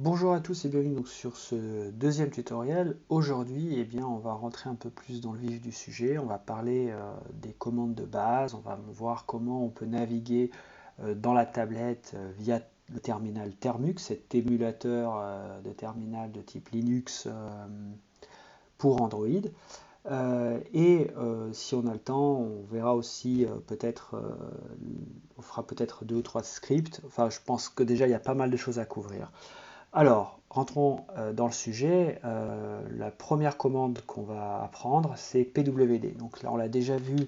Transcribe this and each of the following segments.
Bonjour à tous et bienvenue donc sur ce deuxième tutoriel. Aujourd'hui, on va rentrer un peu plus dans le vif du sujet. On va parler des commandes de base. On va voir comment on peut naviguer dans la tablette via le terminal Termux, cet émulateur de terminal de type Linux pour Android. Si on a le temps, on verra aussi on fera peut-être deux ou trois scripts. Enfin, je pense que déjà il y a pas mal de choses à couvrir. Alors, rentrons dans le sujet. La première commande qu'on va apprendre, c'est pwd. Donc là, on l'a déjà vu,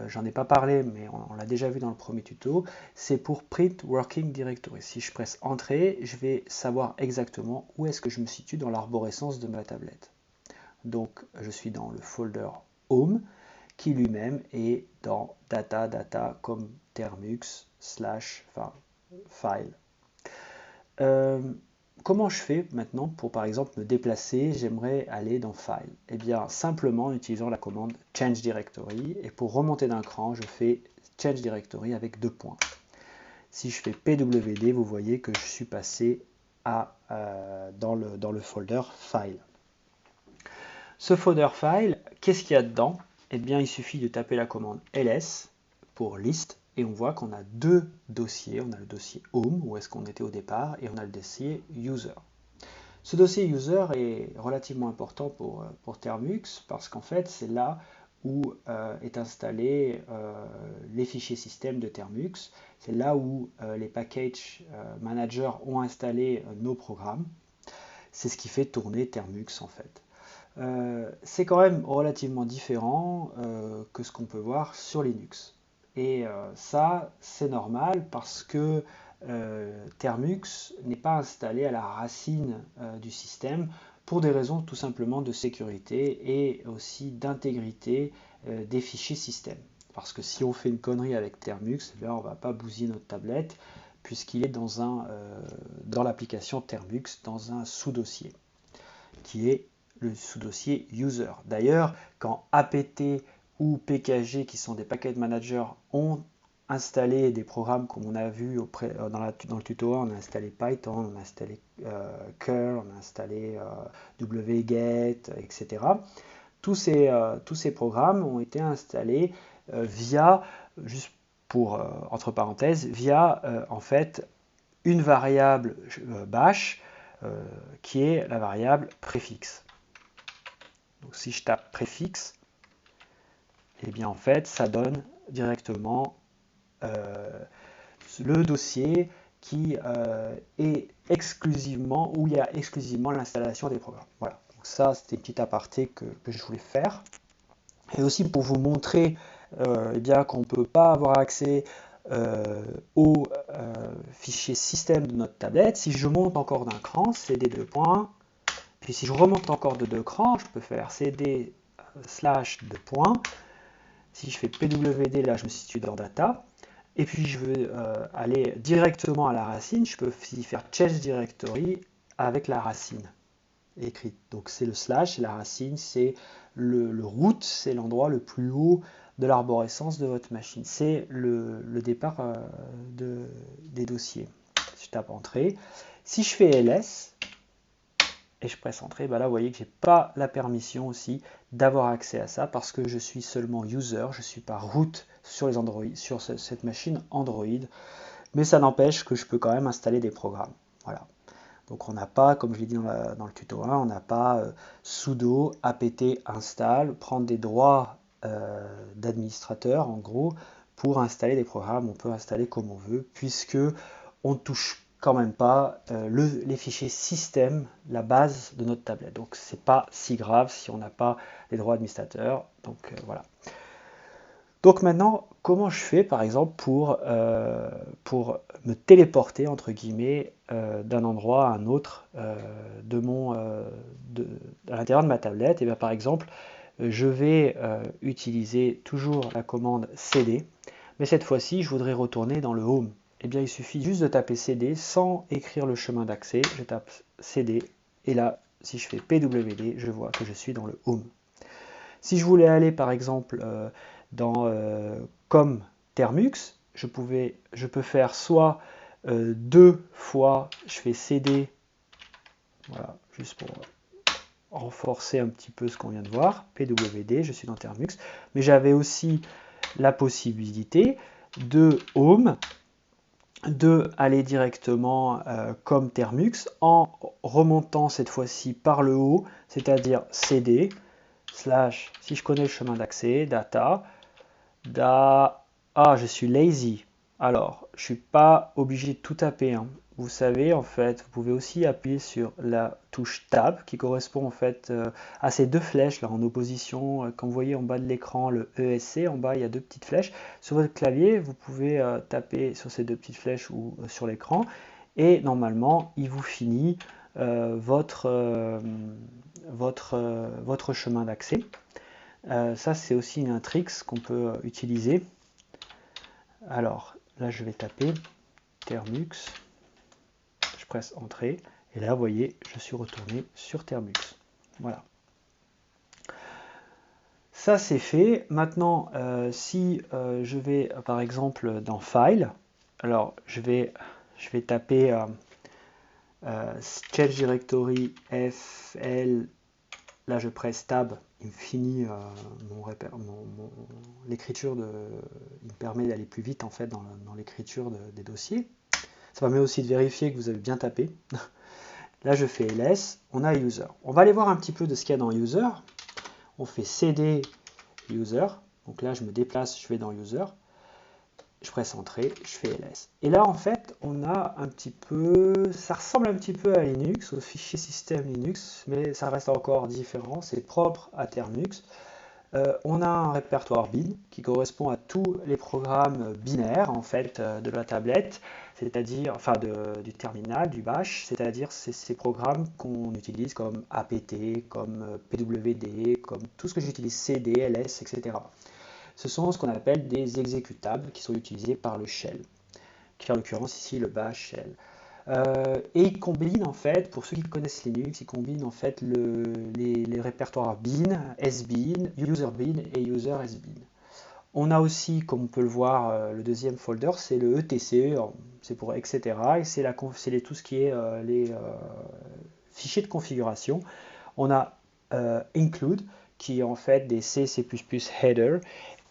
j'en ai pas parlé, mais on l'a déjà vu dans le premier tuto. C'est pour Print Working Directory. Si je presse Entrée, je vais savoir exactement où est-ce que je me situe dans l'arborescence de ma tablette. Donc, je suis dans le folder Home, qui lui-même est dans data comme termux / file. Comment je fais maintenant pour, par exemple, me déplacer? J'aimerais aller dans File. Eh bien, simplement en utilisant la commande Change Directory. Et pour remonter d'un cran, je fais Change Directory avec deux points. Si je fais pwd, vous voyez que je suis passé dans le folder File. Ce folder File, qu'est-ce qu'il y a dedans? Eh bien, il suffit de taper la commande ls pour list et on voit qu'on a deux dossiers. On a le dossier Home, où est-ce qu'on était au départ, et on a le dossier User. Ce dossier User est relativement important pour Termux parce qu'en fait, c'est là où est installé les fichiers système de Termux. C'est là où les package managers ont installé nos programmes. C'est ce qui fait tourner Termux en fait. C'est quand même relativement différent que ce qu'on peut voir sur Linux. Et ça, c'est normal parce que Termux n'est pas installé à la racine du système pour des raisons tout simplement de sécurité et aussi d'intégrité des fichiers système. Parce que si on fait une connerie avec Termux, on ne va pas bousiller notre tablette puisqu'il est dans l'application Termux dans un sous-dossier qui est le sous-dossier user. D'ailleurs, quand apt ou pkg, qui sont des package managers, ont installé des programmes comme on a vu dans le tuto 1, on a installé Python, on a installé curl, on a installé wget, etc. Tous ces programmes ont été installés via, juste pour entre parenthèses, via en fait une variable bash qui est la variable préfixe. Donc si je tape préfixe, et bien en fait ça donne directement le dossier qui est exclusivement, où il y a exclusivement l'installation des programmes. Voilà, donc ça c'était une petite aparté que je voulais faire. Et aussi pour vous montrer bien qu'on ne peut pas avoir accès au fichier système de notre tablette. Si je monte encore d'un cran, cd deux points, puis si je remonte encore de deux crans, je peux faire cd / deux points. Si je fais pwd, là je me situe dans data. Et puis je veux aller directement à la racine, je peux aussi faire change directory avec la racine écrite. Donc c'est le slash, c'est la racine, c'est le root, c'est l'endroit le plus haut de l'arborescence de votre machine. C'est le départ des dossiers. Je tape entrée. Si je fais ls, et je presse entrée, bah là vous voyez que je n'ai pas la permission aussi d'avoir accès à ça parce que je suis seulement user, je ne suis pas root sur les Android, sur cette machine Android, mais ça n'empêche que je peux quand même installer des programmes. Voilà. Donc on n'a pas, comme je l'ai dit dans le tuto 1, on n'a pas sudo apt install, prendre des droits d'administrateur en gros pour installer des programmes. On peut installer comme on veut puisque on ne touche quand même pas les fichiers système, la base de notre tablette. Donc c'est pas si grave si on n'a pas les droits administrateurs. Donc voilà. Donc maintenant, comment je fais par exemple pour me téléporter entre guillemets d'un endroit à un autre à l'intérieur de ma tablette? Et bien par exemple, je vais utiliser toujours la commande cd, mais cette fois-ci, je voudrais retourner dans le home. Eh bien, il suffit juste de taper cd sans écrire le chemin d'accès. Je tape cd et là, si je fais pwd, je vois que je suis dans le home. Si je voulais aller par exemple comme Termux, je peux faire soit deux fois, je fais cd Voilà, juste pour renforcer un petit peu ce qu'on vient de voir. PWD, je suis dans Termux. Mais j'avais aussi la possibilité de Home, de aller directement comme Termux en remontant cette fois-ci par le haut, c'est-à-dire CD, slash, si je connais le chemin d'accès, data, je suis lazy. Alors, je suis pas obligé de tout taper, hein. Vous savez, en fait, vous pouvez aussi appuyer sur la touche Tab qui correspond en fait à ces deux flèches là en opposition. Quand vous voyez en bas de l'écran le ESC, en bas il y a deux petites flèches. Sur votre clavier, vous pouvez taper sur ces deux petites flèches ou sur l'écran et normalement il vous finit votre chemin d'accès. Ça c'est aussi un trick qu'on peut utiliser. Alors là je vais taper Termux. Je presse Entrée, et là, vous voyez, je suis retourné sur Termux. Voilà. Ça, c'est fait. Maintenant, si je vais, par exemple, dans File, alors je vais taper Change Directory FL. Là, je presse Tab. Il me finit l'écriture il me permet d'aller plus vite en fait dans l'écriture des dossiers. Ça permet aussi de vérifier que vous avez bien tapé. Là, je fais ls, on a user. On va aller voir un petit peu de ce qu'il y a dans user. On fait cd user. Donc là, je me déplace, je vais dans user. Je presse entrée, je fais ls. Et là, en fait, on a un petit peu, ça ressemble un petit peu à Linux, au fichier système Linux, mais ça reste encore différent. C'est propre à Termux. On a un répertoire bin qui correspond à tous les programmes binaires en fait de la tablette, c'est-à-dire enfin du terminal, du bash, c'est-à-dire ces programmes qu'on utilise comme apt, comme pwd, comme tout ce que j'utilise cd, ls, etc. Ce sont ce qu'on appelle des exécutables qui sont utilisés par le shell, qui est en l'occurrence ici le bash shell. Et il combine en fait, pour ceux qui connaissent Linux, il combine en fait les répertoires bin, sbin, userbin et user sbin. On a aussi, comme on peut le voir, le deuxième folder, c'est le etc, c'est pour etc. Et c'est tout ce qui est les fichiers de configuration. On a include, qui est en fait des C++ header,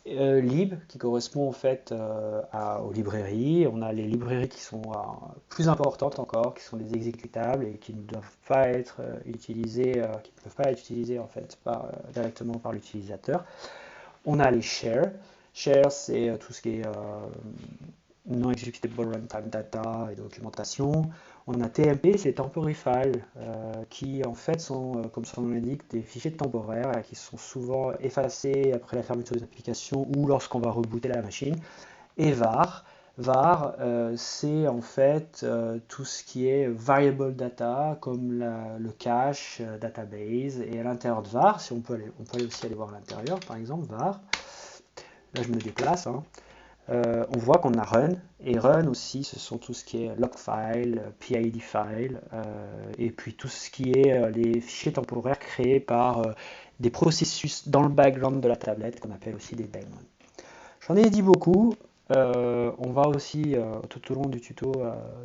lib qui correspond en fait aux librairies. On a les librairies qui sont plus importantes encore, qui sont des exécutables et qui ne doivent pas être utilisées, qui ne peuvent pas être utilisées en fait directement par l'utilisateur. On a les share. Share, c'est tout ce qui est non-executable runtime data et documentation. On a TMP, c'est temporary files, qui en fait sont, comme son nom l'indique, des fichiers temporaires qui sont souvent effacés après la fermeture des applications ou lorsqu'on va rebooter la machine. Et var, c'est en fait tout ce qui est variable data, comme le cache, database, et à l'intérieur de var, si on peut aller aussi aller voir à l'intérieur, par exemple, var. Là, je me déplace, hein. On voit qu'on a run, et run aussi, ce sont tout ce qui est log file, PID file, et puis tout ce qui est les fichiers temporaires créés par des processus dans le background de la tablette, qu'on appelle aussi des daemons. J'en ai dit beaucoup, on va aussi tout au long du tuto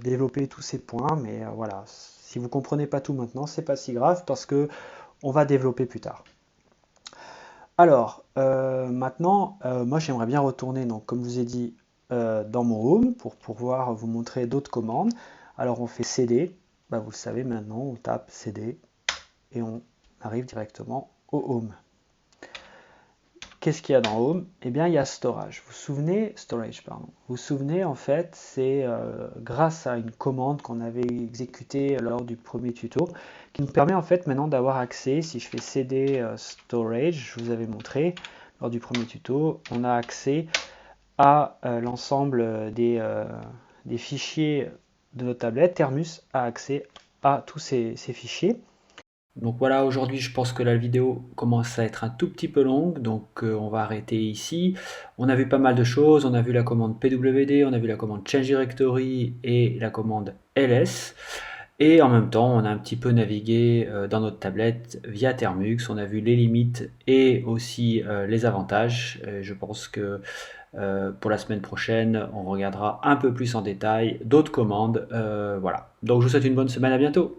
développer tous ces points, mais voilà, si vous ne comprenez pas tout maintenant, c'est pas si grave, parce que on va développer plus tard. Alors, maintenant, moi j'aimerais bien retourner, donc, comme je vous ai dit, dans mon home pour pouvoir vous montrer d'autres commandes. Alors on fait cd, vous le savez maintenant, on tape cd et on arrive directement au home. Qu'est-ce qu'il y a dans home? Eh bien il y a storage. Vous vous souvenez en fait, c'est grâce à une commande qu'on avait exécutée lors du premier tuto qui nous permet en fait maintenant d'avoir accès. Si je fais cd storage, je vous avais montré lors du premier tuto, on a accès à l'ensemble des fichiers de notre tablette. Termus a accès à tous ces fichiers. Donc voilà, aujourd'hui je pense que la vidéo commence à être un tout petit peu longue, donc on va arrêter ici. On a vu pas mal de choses, on a vu la commande pwd, on a vu la commande change directory et la commande ls. Et en même temps, on a un petit peu navigué dans notre tablette via Termux, on a vu les limites et aussi les avantages. Je pense que pour la semaine prochaine, on regardera un peu plus en détail d'autres commandes. Voilà. Donc je vous souhaite une bonne semaine, à bientôt.